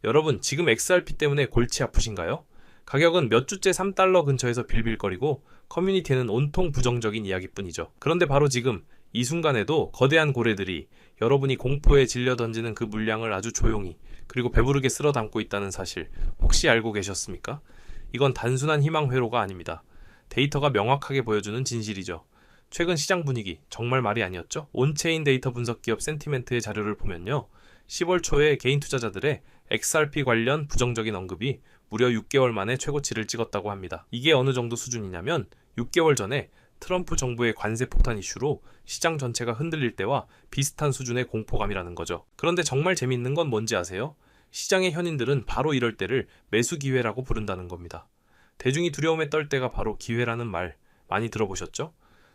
여러분, 지금 XRP 때문에 골치 아프신가요? 가격은 몇 주째 3달러 근처에서 빌빌거리고 커뮤니티에는 온통 부정적인 이야기뿐이죠. 그런데 바로 지금 이 순간에도 거대한 고래들이 여러분이 공포에 질려 던지는 그 물량을 아주 조용히 그리고 배부르게 쓸어 담고 있다는 사실 혹시 알고 계셨습니까? 이건 단순한 희망 회로가 아닙니다. 데이터가 명확하게 보여주는 진실이죠. 최근 시장 분위기 정말 말이 아니었죠? 온체인 데이터 분석 기업 센티멘트의 자료를 보면요. 10월 초에 개인 투자자들의 XRP 관련 부정적인 언급이 무려 6개월 만에 최고치를 찍었다고 합니다. 이게 어느 정도 수준이냐면 6개월 전에 트럼프 정부의 관세 폭탄 이슈로 시장 전체가 흔들릴 때와 비슷한 수준의 공포감이라는 거죠. 그런데 정말 재밌는 건 뭔지 아세요? 시장의 현인들은 바로 이럴 때를 매수 기회라고 부른다는 겁니다. 대중이 두려움에 떨 때가 바로 기회라는 말 많이 들어보셨죠?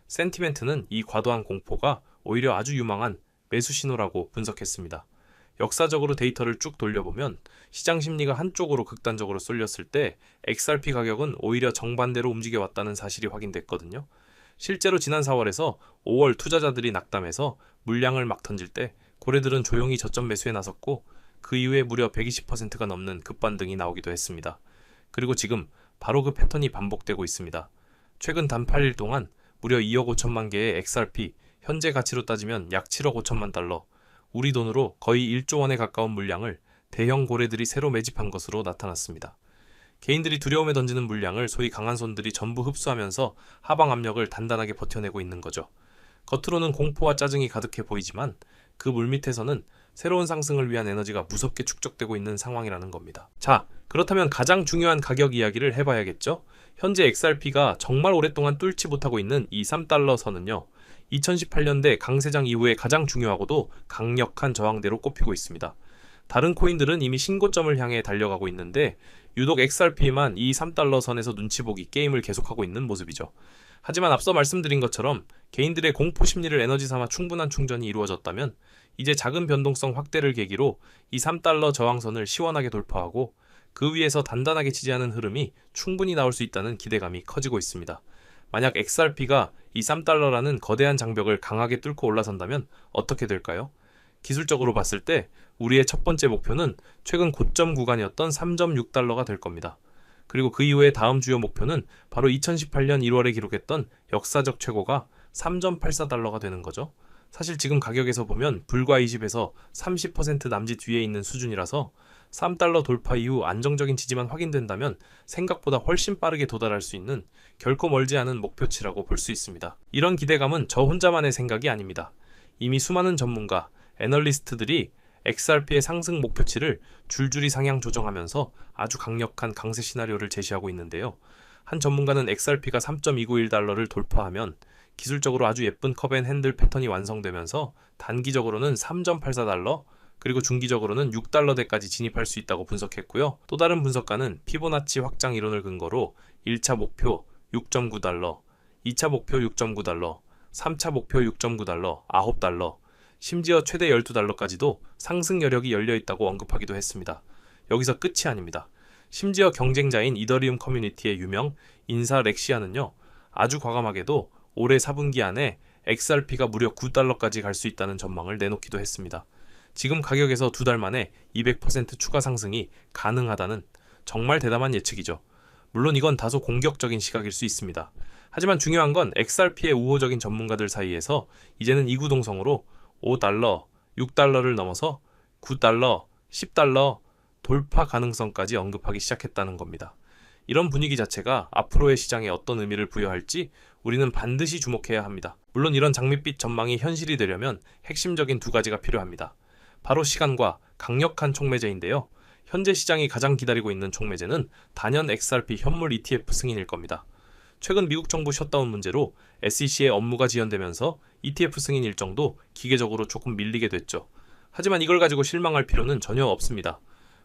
센티멘트는 이 과도한 공포가 오히려 아주 유망한 매수 신호라고 분석했습니다. 역사적으로 데이터를 쭉 돌려보면 시장 심리가 한쪽으로 극단적으로 쏠렸을 때 XRP 가격은 오히려 정반대로 움직여왔다는 사실이 확인됐거든요. 실제로 지난 4월에서 5월 투자자들이 낙담해서 물량을 막 던질 때 고래들은 조용히 저점 매수에 나섰고 그 이후에 무려 120%가 넘는 급반등이 나오기도 했습니다. 그리고 지금 바로 그 패턴이 반복되고 있습니다. 최근 단 8일 동안 무려 2억 5천만 개의 XRP, 현재 가치로 따지면 약 7억 5천만 달러, 우리 돈으로 거의 1조 원에 가까운 물량을 대형 고래들이 새로 매집한 것으로 나타났습니다. 개인들이 두려움에 던지는 물량을 소위 강한 손들이 전부 흡수하면서 하방 압력을 단단하게 버텨내고 있는 거죠. 겉으로는 공포와 짜증이 가득해 보이지만 그 물밑에서는 새로운 상승을 위한 에너지가 무섭게 축적되고 있는 상황이라는 겁니다. 자, 그렇다면 가장 중요한 가격 이야기를 해봐야겠죠? 현재 XRP가 정말 오랫동안 뚫지 못하고 있는 이 3달러 선은요. 2018년대 강세장 이후에 가장 중요하고도 강력한 저항대로 꼽히고 있습니다. 다른 코인들은 이미 신고점을 향해 달려가고 있는데 유독 XRP만 이 3달러 선에서 눈치 보기 게임을 계속하고 있는 모습이죠. 하지만 앞서 말씀드린 것처럼 개인들의 공포 심리를 에너지 삼아 충분한 충전이 이루어졌다면 이제 작은 변동성 확대를 계기로 이 3달러 저항선을 시원하게 돌파하고 그 위에서 단단하게 지지하는 흐름이 충분히 나올 수 있다는 기대감이 커지고 있습니다. 만약 XRP가 이 3달러라는 거대한 장벽을 강하게 뚫고 올라선다면 어떻게 될까요? 기술적으로 봤을 때 우리의 첫 번째 목표는 최근 고점 구간이었던 3.6달러가 될 겁니다. 그리고 그 이후에 다음 주요 목표는 바로 2018년 1월에 기록했던 역사적 최고가 3.84달러가 되는 거죠. 사실 지금 가격에서 보면 불과 20에서 30% 남짓 뒤에 있는 수준이라서 3달러 돌파 이후 안정적인 지지만 확인된다면 생각보다 훨씬 빠르게 도달할 수 있는 결코 멀지 않은 목표치라고 볼 수 있습니다. 이런 기대감은 저 혼자만의 생각이 아닙니다. 이미 수많은 전문가, 애널리스트들이 XRP의 상승 목표치를 줄줄이 상향 조정하면서 아주 강력한 강세 시나리오를 제시하고 있는데요. 한 전문가는 XRP가 3.291달러를 돌파하면 기술적으로 아주 예쁜 컵앤핸들 패턴이 완성되면서 단기적으로는 3.84달러, 그리고 중기적으로는 6달러대까지 진입할 수 있다고 분석했고요. 또 다른 분석가는 피보나치 확장 이론을 근거로 1차 목표 6.9달러, 2차 목표 6.9달러, 3차 목표 6.9달러, 9달러, 심지어 최대 12달러까지도 상승 여력이 열려있다고 언급하기도 했습니다. 여기서 끝이 아닙니다. 심지어 경쟁자인 이더리움 커뮤니티의 유명 인사 렉시아는요. 아주 과감하게도 올해 4분기 안에 XRP가 무려 9달러까지 갈 수 있다는 전망을 내놓기도 했습니다. 지금 가격에서 2달 만에 200% 추가 상승이 가능하다는 정말 대담한 예측이죠. 물론 이건 다소 공격적인 시각일 수 있습니다. 하지만 중요한 건 XRP의 우호적인 전문가들 사이에서 이제는 이구동성으로 5달러, 6달러를 넘어서 9달러, 10달러 돌파 가능성까지 언급하기 시작했다는 겁니다. 이런 분위기 자체가 앞으로의 시장에 어떤 의미를 부여할지 우리는 반드시 주목해야 합니다. 물론 이런 장밋빛 전망이 현실이 되려면 핵심적인 두 가지가 필요합니다. 바로 시간과 강력한 촉매제인데요. 현재 시장이 가장 기다리고 있는 촉매제는 단연 XRP 현물 ETF 승인일 겁니다. 최근 미국 정부 셧다운 문제로 SEC의 업무가 지연되면서 ETF 승인 일정도 기계적으로 조금 밀리게 됐죠. 하지만 이걸 가지고 실망할 필요는 전혀 없습니다.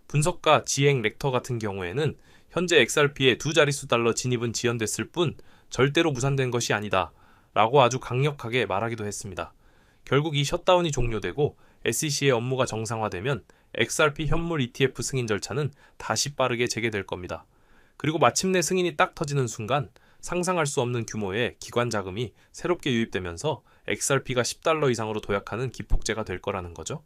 분석가 지행 렉터 같은 경우에는 현재 XRP의 두 자릿수 달러 진입은 지연됐을 뿐 절대로 무산된 것이 아니다 라고 아주 강력하게 말하기도 했습니다. 결국 이 셧다운이 종료되고 SEC의 업무가 정상화되면 XRP 현물 ETF 승인 절차는 다시 빠르게 재개될 겁니다. 그리고 마침내 승인이 딱 터지는 순간 상상할 수 없는 규모의 기관 자금이 새롭게 유입되면서 XRP가 10달러 이상으로 도약하는 기폭제가 될 거라는 거죠.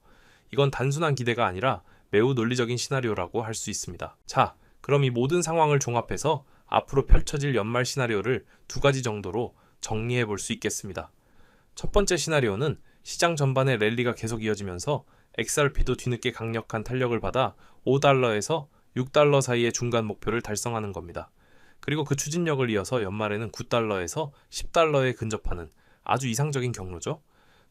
이건 단순한 기대가 아니라 매우 논리적인 시나리오라고 할 수 있습니다. 자, 그럼 이 모든 상황을 종합해서 앞으로 펼쳐질 연말 시나리오를 두 가지 정도로 정리해 볼 수 있겠습니다. 첫 번째 시나리오는 시장 전반의 랠리가 계속 이어지면서 XRP도 뒤늦게 강력한 탄력을 받아 5달러에서 6달러 사이의 중간 목표를 달성하는 겁니다. 그리고 그 추진력을 이어서 연말에는 9달러에서 10달러에 근접하는 아주 이상적인 경로죠.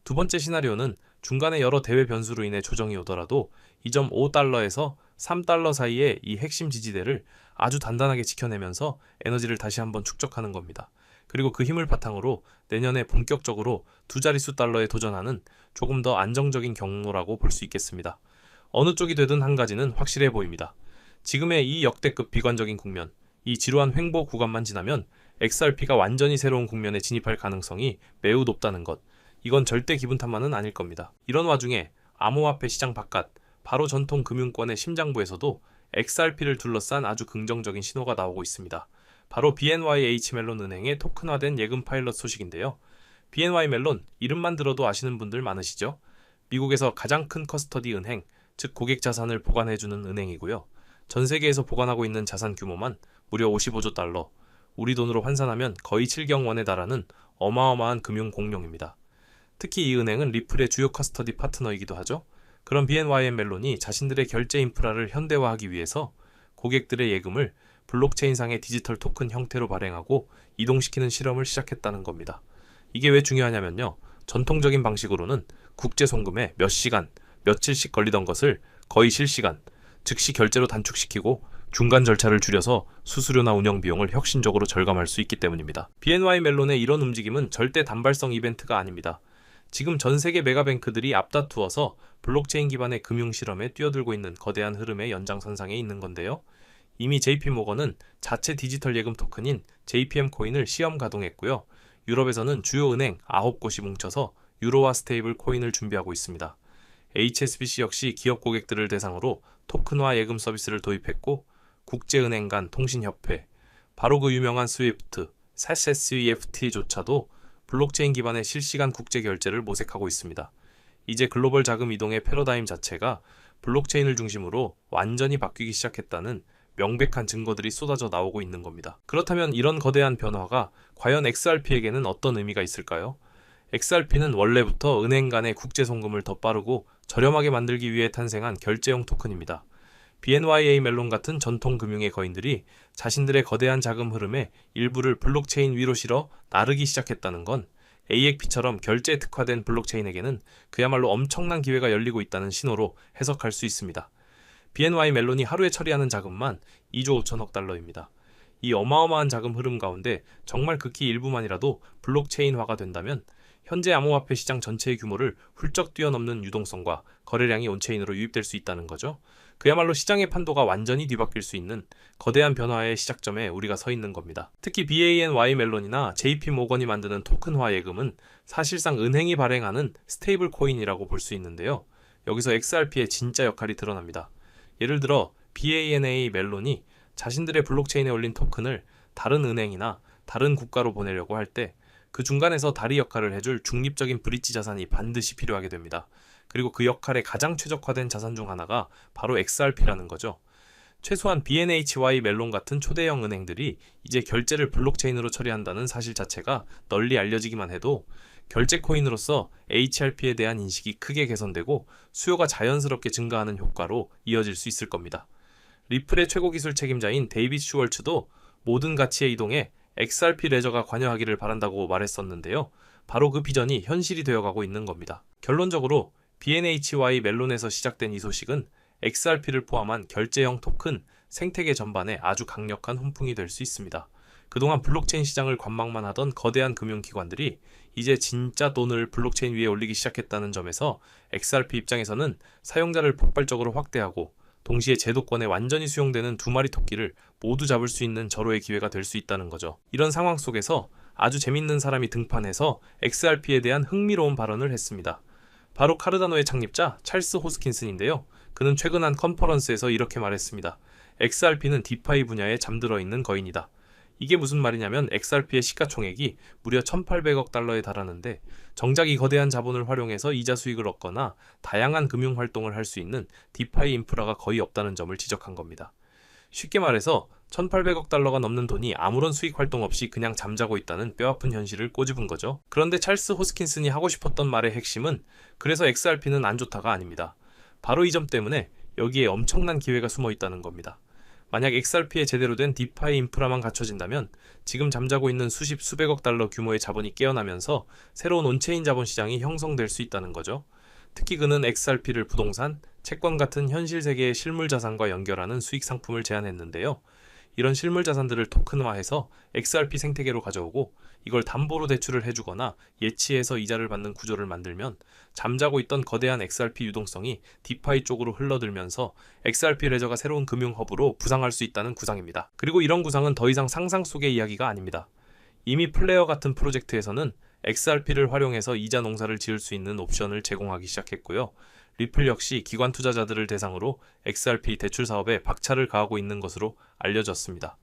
두 번째 시나리오는 중간에 여러 대외 변수로 인해 조정이 오더라도 2.5달러에서 3달러 사이의 이 핵심 지지대를 아주 단단하게 지켜내면서 에너지를 다시 한번 축적하는 겁니다. 그리고 그 힘을 바탕으로 내년에 본격적으로 두 자릿수 달러에 도전하는 조금 더 안정적인 경로라고 볼 수 있겠습니다. 어느 쪽이 되든 한 가지는 확실해 보입니다. 지금의 이 역대급 비관적인 국면, 이 지루한 횡보 구간만 지나면 XRP가 완전히 새로운 국면에 진입할 가능성이 매우 높다는 것, 이건 절대 기분 탓만은 아닐 겁니다. 이런 와중에 암호화폐 시장 바깥, 바로 전통 금융권의 심장부에서도 XRP를 둘러싼 아주 긍정적인 신호가 나오고 있습니다. 바로 BNYH 멜론 은행의 토큰화된 예금 파일럿 소식인데요. BNY 멜론, 이름만 들어도 아시는 분들 많으시죠? 미국에서 가장 큰 커스터디 은행, 즉 고객 자산을 보관해주는 은행이고요. 전 세계에서 보관하고 있는 자산 규모만 무려 55조 달러, 우리 돈으로 환산하면 거의 7경원에 달하는 어마어마한 금융 공룡입니다. 특히 이 은행은 리플의 주요 커스터디 파트너이기도 하죠. 그런 BNY 멜론이 자신들의 결제 인프라를 현대화하기 위해서 고객들의 예금을 블록체인상의 디지털 토큰 형태로 발행하고 이동시키는 실험을 시작했다는 겁니다. 이게 왜 중요하냐면요. 전통적인 방식으로는 국제 송금에 몇 시간, 며칠씩 걸리던 것을 거의 실시간, 즉시 결제로 단축시키고 중간 절차를 줄여서 수수료나 운영 비용을 혁신적으로 절감할 수 있기 때문입니다. BNY 멜론의 이런 움직임은 절대 단발성 이벤트가 아닙니다. 지금 전 세계 메가뱅크들이 앞다투어서 블록체인 기반의 금융 실험에 뛰어들고 있는 거대한 흐름의 연장선상에 있는 건데요. 이미 JP모건은 자체 디지털 예금 토큰인 JPM 코인을 시험 가동했고요. 유럽에서는 주요 은행 9곳이 뭉쳐서 유로화 스테이블 코인을 준비하고 있습니다. HSBC 역시 기업 고객들을 대상으로 토큰화 예금 서비스를 도입했고 국제은행 간 통신협회, 바로 그 유명한 스위프트, SWIFT조차도 블록체인 기반의 실시간 국제 결제를 모색하고 있습니다. 이제 글로벌 자금 이동의 패러다임 자체가 블록체인을 중심으로 완전히 바뀌기 시작했다는 명백한 증거들이 쏟아져 나오고 있는 겁니다. 그렇다면 이런 거대한 변화가 과연 XRP에게는 어떤 의미가 있을까요? XRP는 원래부터 은행 간의 국제 송금을 더 빠르고 저렴하게 만들기 위해 탄생한 결제용 토큰입니다. BNYA 멜론 같은 전통 금융의 거인들이 자신들의 거대한 자금 흐름의 일부를 블록체인 위로 실어 나르기 시작했다는 건 AXP처럼 결제 특화된 블록체인에게는 그야말로 엄청난 기회가 열리고 있다는 신호로 해석할 수 있습니다. BNY 멜론이 하루에 처리하는 자금만 2조 5천억 달러입니다. 이 어마어마한 자금 흐름 가운데 정말 극히 일부만이라도 블록체인화가 된다면 현재 암호화폐 시장 전체의 규모를 훌쩍 뛰어넘는 유동성과 거래량이 온체인으로 유입될 수 있다는 거죠. 그야말로 시장의 판도가 완전히 뒤바뀔 수 있는 거대한 변화의 시작점에 우리가 서 있는 겁니다. 특히 BANY 멜론이나 JP모건이 만드는 토큰화 예금은 사실상 은행이 발행하는 스테이블 코인이라고 볼 수 있는데요. 여기서 XRP의 진짜 역할이 드러납니다. 예를 들어 BANA 멜론이 자신들의 블록체인에 올린 토큰을 다른 은행이나 다른 국가로 보내려고 할 때 그 중간에서 다리 역할을 해줄 중립적인 브릿지 자산이 반드시 필요하게 됩니다. 그리고 그 역할에 가장 최적화된 자산 중 하나가 바로 XRP라는 거죠. 최소한 BNHY 멜론 같은 초대형 은행들이 이제 결제를 블록체인으로 처리한다는 사실 자체가 널리 알려지기만 해도 결제 코인으로서 HRP에 대한 인식이 크게 개선되고 수요가 자연스럽게 증가하는 효과로 이어질 수 있을 겁니다. 리플의 최고 기술 책임자인 데이빗 슈월츠도 모든 가치의 이동에 XRP 레저가 관여하기를 바란다고 말했었는데요. 바로 그 비전이 현실이 되어가고 있는 겁니다. 결론적으로 BNHY 멜론에서 시작된 이 소식은 XRP를 포함한 결제형 토큰 생태계 전반에 아주 강력한 훈풍이 될 수 있습니다. 그동안 블록체인 시장을 관망만 하던 거대한 금융기관들이 이제 진짜 돈을 블록체인 위에 올리기 시작했다는 점에서 XRP 입장에서는 사용자를 폭발적으로 확대하고 동시에 제도권에 완전히 수용되는 두 마리 토끼를 모두 잡을 수 있는 절호의 기회가 될 수 있다는 거죠. 이런 상황 속에서 아주 재밌는 사람이 등판해서 XRP에 대한 흥미로운 발언을 했습니다. 바로 카르다노의 창립자 찰스 호스킨슨인데요. 그는 최근 한 컨퍼런스에서 이렇게 말했습니다. XRP는 디파이 분야에 잠들어 있는 거인이다. 이게 무슨 말이냐면 XRP의 시가총액이 무려 1,800억 달러에 달하는데 정작 이 거대한 자본을 활용해서 이자 수익을 얻거나 다양한 금융 활동을 할 수 있는 디파이 인프라가 거의 없다는 점을 지적한 겁니다. 쉽게 말해서 1,800억 달러가 넘는 돈이 아무런 수익 활동 없이 그냥 잠자고 있다는 뼈아픈 현실을 꼬집은 거죠. 그런데 찰스 호스킨슨이 하고 싶었던 말의 핵심은 그래서 XRP는 안 좋다가 아닙니다. 바로 이 점 때문에 여기에 엄청난 기회가 숨어 있다는 겁니다. 만약 XRP에 제대로 된 디파이 인프라만 갖춰진다면 지금 잠자고 있는 수십 수백억 달러 규모의 자본이 깨어나면서 새로운 온체인 자본 시장이 형성될 수 있다는 거죠. 특히 그는 XRP를 부동산, 채권 같은 현실 세계의 실물 자산과 연결하는 수익 상품을 제안했는데요. 이런 실물 자산들을 토큰화해서 XRP 생태계로 가져오고 이걸 담보로 대출을 해주거나 예치해서 이자를 받는 구조를 만들면 잠자고 있던 거대한 XRP 유동성이 디파이 쪽으로 흘러들면서 XRP 레저가 새로운 금융 허브로 부상할 수 있다는 구상입니다. 그리고 이런 구상은 더 이상 상상 속의 이야기가 아닙니다. 이미 플레어 같은 프로젝트에서는 XRP를 활용해서 이자 농사를 지을 수 있는 옵션을 제공하기 시작했고요. 리플 역시 기관 투자자들을 대상으로 XRP 대출 사업에 박차를 가하고 있는 것으로 알려졌습니다.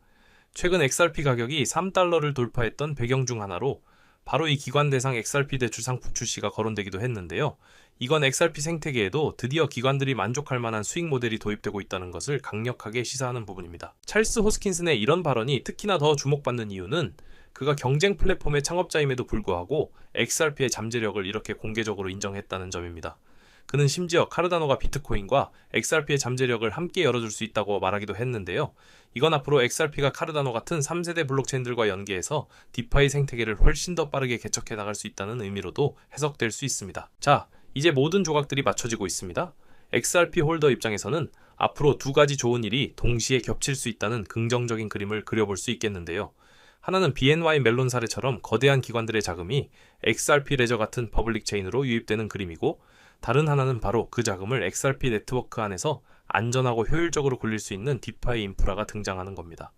최근 XRP 가격이 3달러를 돌파했던 배경 중 하나로 바로 이 기관 대상 XRP 대출 상품 출시가 거론되기도 했는데요. 이건 XRP 생태계에도 드디어 기관들이 만족할 만한 수익 모델이 도입되고 있다는 것을 강력하게 시사하는 부분입니다. 찰스 호스킨슨의 이런 발언이 특히나 더 주목받는 이유는 그가 경쟁 플랫폼의 창업자임에도 불구하고 XRP의 잠재력을 이렇게 공개적으로 인정했다는 점입니다. 그는 심지어 카르다노가 비트코인과 XRP의 잠재력을 함께 열어줄 수 있다고 말하기도 했는데요. 이건 앞으로 XRP가 카르다노 같은 3세대 블록체인들과 연계해서 디파이 생태계를 훨씬 더 빠르게 개척해 나갈 수 있다는 의미로도 해석될 수 있습니다. 자, 이제 모든 조각들이 맞춰지고 있습니다. XRP 홀더 입장에서는 앞으로 두 가지 좋은 일이 동시에 겹칠 수 있다는 긍정적인 그림을 그려볼 수 있겠는데요. 하나는 BNY 멜론 사례처럼 거대한 기관들의 자금이 XRP 레저 같은 퍼블릭 체인으로 유입되는 그림이고, 다른 하나는 바로 그 자금을 XRP 네트워크 안에서 안전하고 효율적으로 굴릴 수 있는 디파이 인프라가 등장하는 겁니다.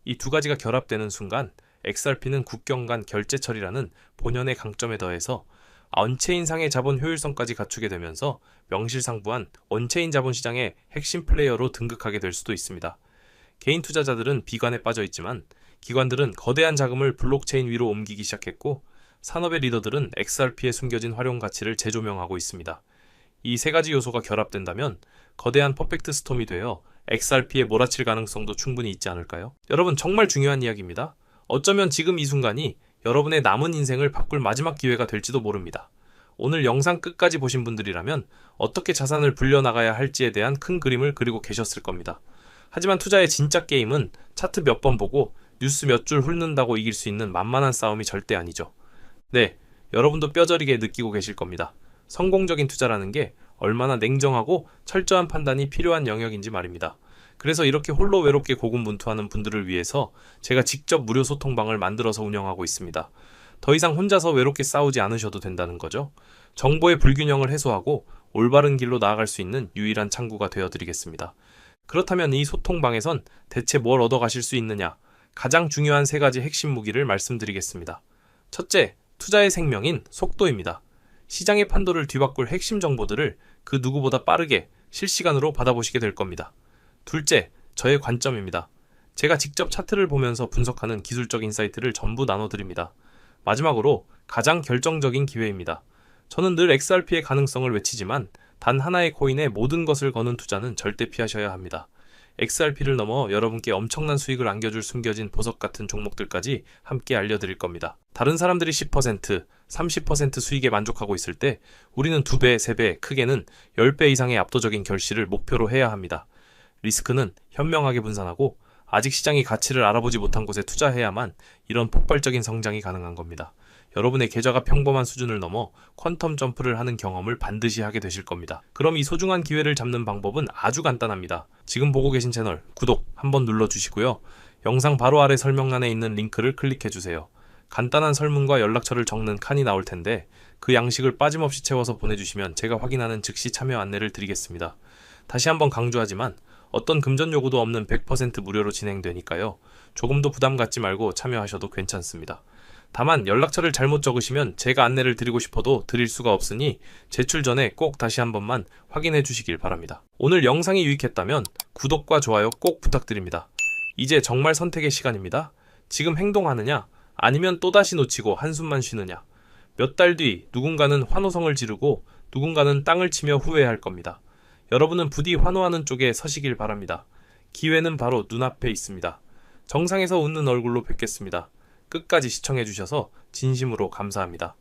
이 두 가지가 결합되는 순간 XRP는 국경 간 결제 처리라는 본연의 강점에 더해서 언체인상의 자본 효율성까지 갖추게 되면서 명실상부한 온체인 자본 시장의 핵심 플레이어로 등극하게 될 수도 있습니다. 개인 투자자들은 비관에 빠져 있지만 기관들은 거대한 자금을 블록체인 위로 옮기기 시작했고, 산업의 리더들은 XRP에 숨겨진 활용 가치를 재조명하고 있습니다. 이 세 가지 요소가 결합된다면 거대한 퍼펙트 스톰이 되어 XRP에 몰아칠 가능성도 충분히 있지 않을까요? 여러분, 정말 중요한 이야기입니다. 어쩌면 지금 이 순간이 여러분의 남은 인생을 바꿀 마지막 기회가 될지도 모릅니다. 오늘 영상 끝까지 보신 분들이라면 어떻게 자산을 불려나가야 할지에 대한 큰 그림을 그리고 계셨을 겁니다. 하지만 투자의 진짜 게임은 차트 몇 번 보고 뉴스 몇 줄 훑는다고 이길 수 있는 만만한 싸움이 절대 아니죠. 네, 여러분도 뼈저리게 느끼고 계실 겁니다. 성공적인 투자라는 게 얼마나 냉정하고 철저한 판단이 필요한 영역인지 말입니다. 그래서 이렇게 홀로 외롭게 고군분투하는 분들을 위해서 제가 직접 무료 소통방을 만들어서 운영하고 있습니다. 더 이상 혼자서 외롭게 싸우지 않으셔도 된다는 거죠. 정보의 불균형을 해소하고 올바른 길로 나아갈 수 있는 유일한 창구가 되어드리겠습니다. 그렇다면 이 소통방에선 대체 뭘 얻어가실 수 있느냐? 가장 중요한 세 가지 핵심 무기를 말씀드리겠습니다. 첫째, 투자의 생명인 속도입니다. 시장의 판도를 뒤바꿀 핵심 정보들을 그 누구보다 빠르게 실시간으로 받아보시게 될 겁니다. 둘째, 저의 관점입니다. 제가 직접 차트를 보면서 분석하는 기술적 인사이트를 전부 나눠드립니다. 마지막으로 가장 결정적인 기회입니다. 저는 늘 XRP의 가능성을 외치지만 단 하나의 코인에 모든 것을 거는 투자는 절대 피하셔야 합니다. XRP를 넘어 여러분께 엄청난 수익을 안겨줄 숨겨진 보석 같은 종목들까지 함께 알려드릴 겁니다. 다른 사람들이 10%, 30% 수익에 만족하고 있을 때 우리는 2배, 3배, 크게는 10배 이상의 압도적인 결실을 목표로 해야 합니다. 리스크는 현명하게 분산하고 아직 시장이 가치를 알아보지 못한 곳에 투자해야만 이런 폭발적인 성장이 가능한 겁니다. 여러분의 계좌가 평범한 수준을 넘어 퀀텀 점프를 하는 경험을 반드시 하게 되실 겁니다. 그럼 이 소중한 기회를 잡는 방법은 아주 간단합니다. 지금 보고 계신 채널 구독 한번 눌러주시고요. 영상 바로 아래 설명란에 있는 링크를 클릭해주세요. 간단한 설문과 연락처를 적는 칸이 나올 텐데 그 양식을 빠짐없이 채워서 보내주시면 제가 확인하는 즉시 참여 안내를 드리겠습니다. 다시 한번 강조하지만 어떤 금전 요구도 없는 100% 무료로 진행되니까요. 조금도 부담 갖지 말고 참여하셔도 괜찮습니다. 다만 연락처를 잘못 적으시면 제가 안내를 드리고 싶어도 드릴 수가 없으니 제출 전에 꼭 다시 한 번만 확인해 주시길 바랍니다. 오늘 영상이 유익했다면 구독과 좋아요 꼭 부탁드립니다. 이제 정말 선택의 시간입니다. 지금 행동하느냐? 아니면 또다시 놓치고 한숨만 쉬느냐? 몇 달 뒤 누군가는 환호성을 지르고 누군가는 땅을 치며 후회할 겁니다. 여러분은 부디 환호하는 쪽에 서시길 바랍니다. 기회는 바로 눈앞에 있습니다. 정상에서 웃는 얼굴로 뵙겠습니다. 끝까지 시청해주셔서 진심으로 감사합니다.